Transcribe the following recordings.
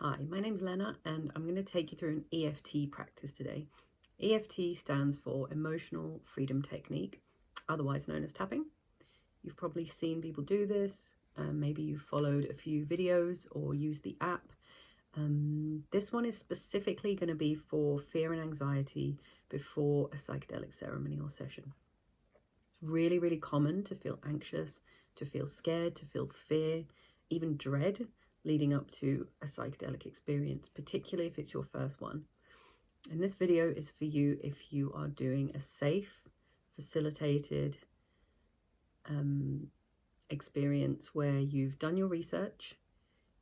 Hi, my name's Lena and I'm going to take you through an EFT practice today. EFT stands for Emotional Freedom Technique, otherwise known as tapping. You've probably seen people do this, maybe you've followed a few videos or used the app. This one is specifically going to be for fear and anxiety before a psychedelic ceremony or session. It's really, really common to feel anxious, to feel scared, to feel fear, even dread leading up to a psychedelic experience, particularly if it's your first one. And this video is for you if you are doing a safe, facilitated experience where you've done your research,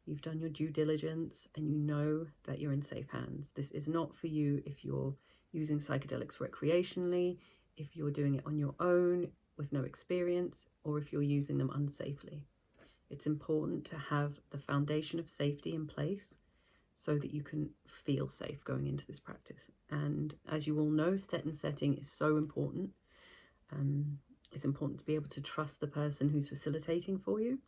you've done your due diligence, and you know that you're in safe hands. This is not for you if you're using psychedelics recreationally, if you're doing it on your own with no experience, or if you're using them unsafely. It's important to have the foundation of safety in place so that you can feel safe going into this practice. And as you all know, set and setting is so important. It's important to be able to trust the person who's facilitating for you.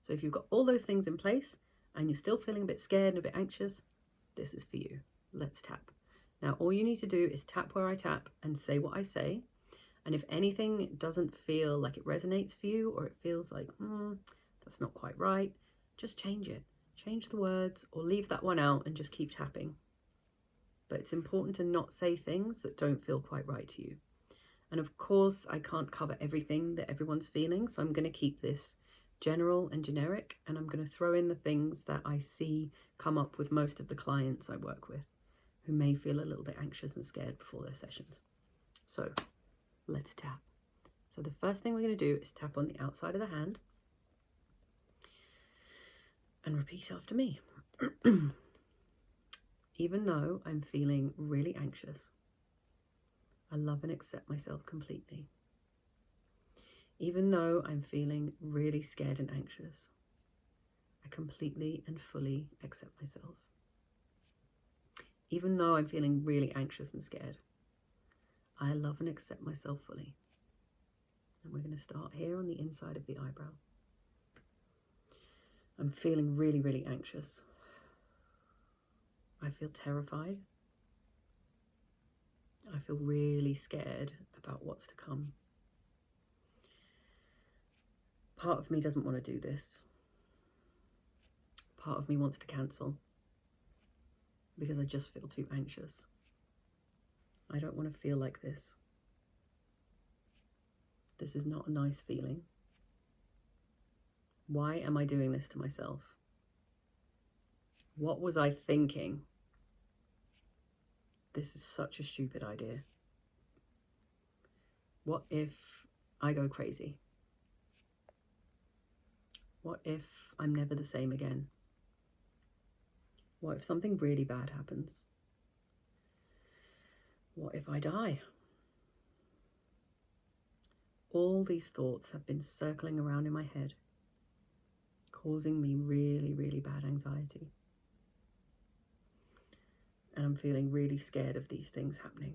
So if you've got all those things in place and you're still feeling a bit scared and a bit anxious, this is for you. Let's tap. Now, all you need to do is tap where I tap and say what I say. And if anything doesn't feel like it resonates for you, or it feels like, that's not quite right, just change it. Change the words or leave that one out and just keep tapping. But it's important to not say things that don't feel quite right to you. And of course, I can't cover everything that everyone's feeling, so I'm going to keep this general and generic, and I'm going to throw in the things that I see come up with most of the clients I work with who may feel a little bit anxious and scared before their sessions. So let's tap. So the first thing we're going to do is tap on the outside of the hand and repeat after me. Even though I'm feeling really anxious, I love and accept myself completely. Even though I'm feeling really scared and anxious, I completely and fully accept myself. Even though I'm feeling really anxious and scared, I love and accept myself fully. And we're going to start here on the inside of the eyebrow. I'm feeling really, really anxious. I feel terrified. I feel really scared about what's to come. Part of me doesn't want to do this. Part of me wants to cancel because I just feel too anxious. I don't want to feel like this. This is not a nice feeling. Why am I doing this to myself? What was I thinking? This is such a stupid idea. What if I go crazy? What if I'm never the same again? What if something really bad happens? What if I die? All these thoughts have been circling around in my head, causing me really, really bad anxiety. And I'm feeling really scared of these things happening.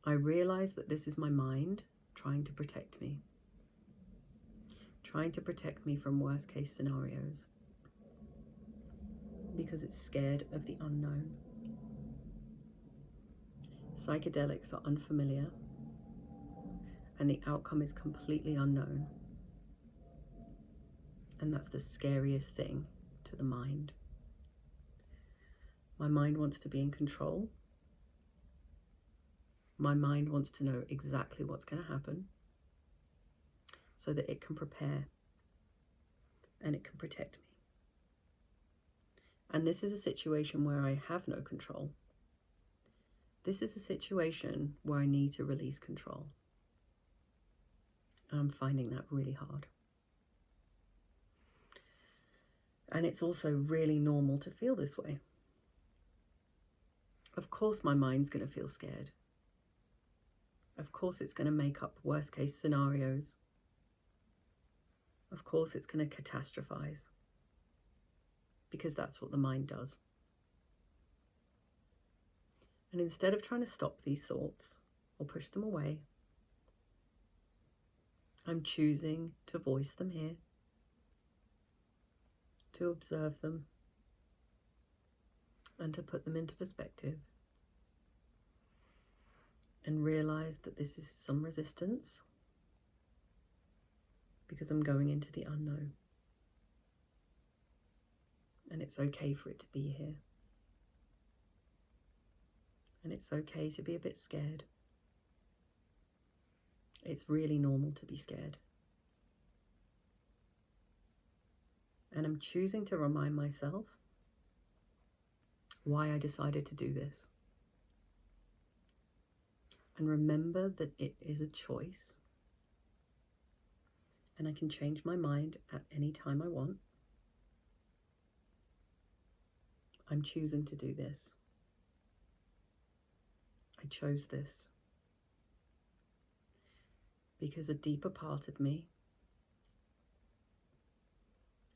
I realize that this is my mind trying to protect me. Trying to protect me from worst case scenarios. Because it's scared of the unknown. Psychedelics are unfamiliar, and the outcome is completely unknown. And that's the scariest thing to the mind. My mind wants to be in control. My mind wants to know exactly what's going to happen so that it can prepare and it can protect me. And this is a situation where I have no control. This is a situation where I need to release control. And I'm finding that really hard. And it's also really normal to feel this way. Of course my mind's going to feel scared. Of course it's going to make up worst case scenarios. Of course it's going to catastrophize. Because that's what the mind does. And instead of trying to stop these thoughts or push them away, I'm choosing to voice them here to observe them, and to put them into perspective, and realize that this is some resistance because I'm going into the unknown. And it's okay for it to be here. And it's okay to be a bit scared. It's really normal to be scared. And I'm choosing to remind myself why I decided to do this. And remember that it is a choice. And I can change my mind at any time I want. I'm choosing to do this. I chose this because a deeper part of me,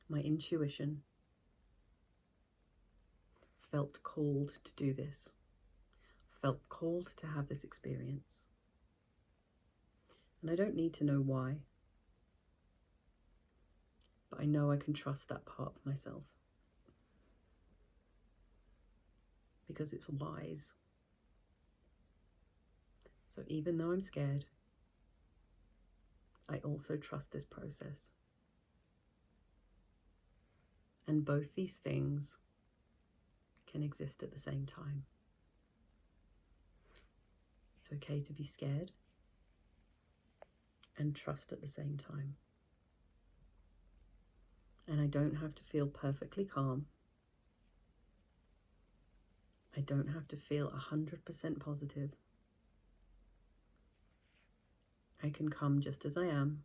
my intuition, felt called to do this, felt called to have this experience. And I don't need to know why, but I know I can trust that part of myself because it's wise. So even though I'm scared, I also trust this process. And both these things can exist at the same time. It's okay to be scared and trust at the same time. And I don't have to feel perfectly calm. I don't have to feel 100% positive. I can come just as I am,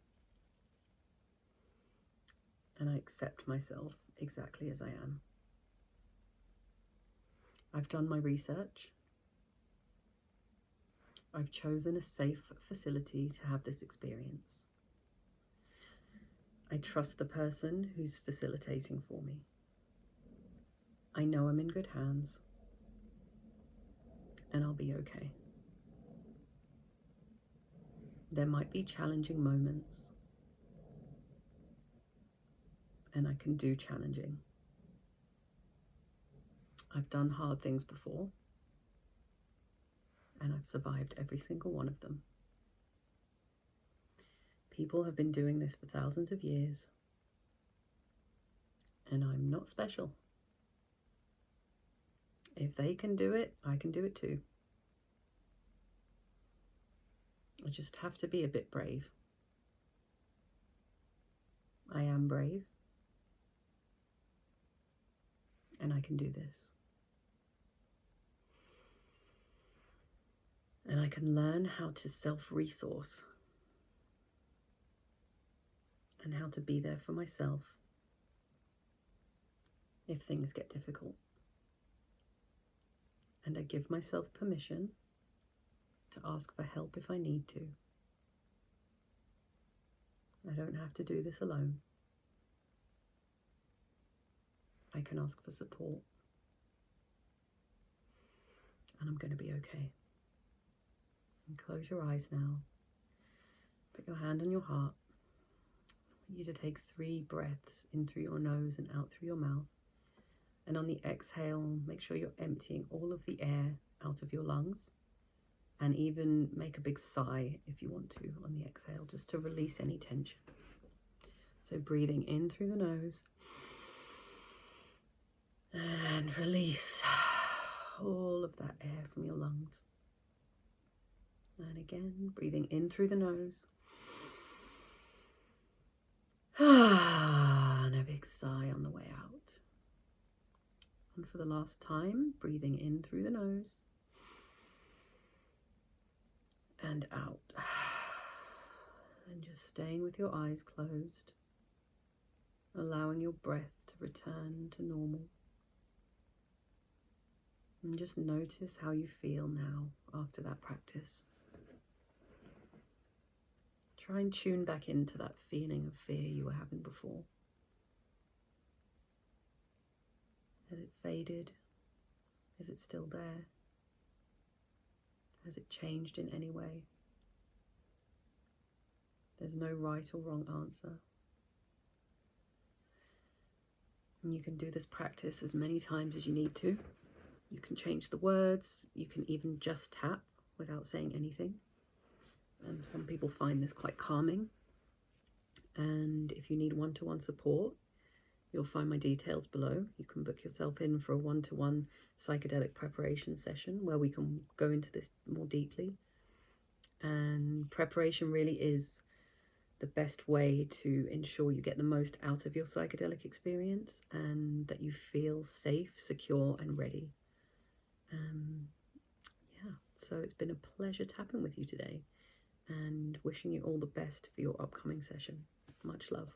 and I accept myself exactly as I am. I've done my research. I've chosen a safe facility to have this experience. I trust the person who's facilitating for me. I know I'm in good hands, and I'll be okay. There might be challenging moments, and I can do challenging. I've done hard things before, and I've survived every single one of them. People have been doing this for thousands of years, and I'm not special. If they can do it, I can do it too. I just have to be a bit brave. I am brave, and I can do this. And I can learn how to self-resource and how to be there for myself if things get difficult. And I give myself permission to ask for help if I need to. I don't have to do this alone. I can ask for support. And I'm going to be okay. And close your eyes now. Put your hand on your heart. I want you to take 3 breaths in through your nose and out through your mouth. And on the exhale, make sure you're emptying all of the air out of your lungs. And even make a big sigh if you want to on the exhale, just to release any tension. So breathing in through the nose. And release all of that air from your lungs. And again, breathing in through the nose. And a big sigh on the way out. And for the last time, breathing in through the nose. And out. And just staying with your eyes closed. Allowing your breath to return to normal. And just notice how you feel now after that practice. Try and tune back into that feeling of fear you were having before. Has it faded? Is it still there? Has it changed in any way? There's no right or wrong answer. And you can do this practice as many times as you need to. You can change the words. You can even just tap without saying anything. Some people find this quite calming. And if you need one-to-one support, you'll find my details below. You can book yourself in for a one-to-one psychedelic preparation session where we can go into this more deeply. And preparation really is the best way to ensure you get the most out of your psychedelic experience and that you feel safe, secure, and ready. Yeah, so it's been a pleasure tapping with you today and wishing you all the best for your upcoming session. Much love.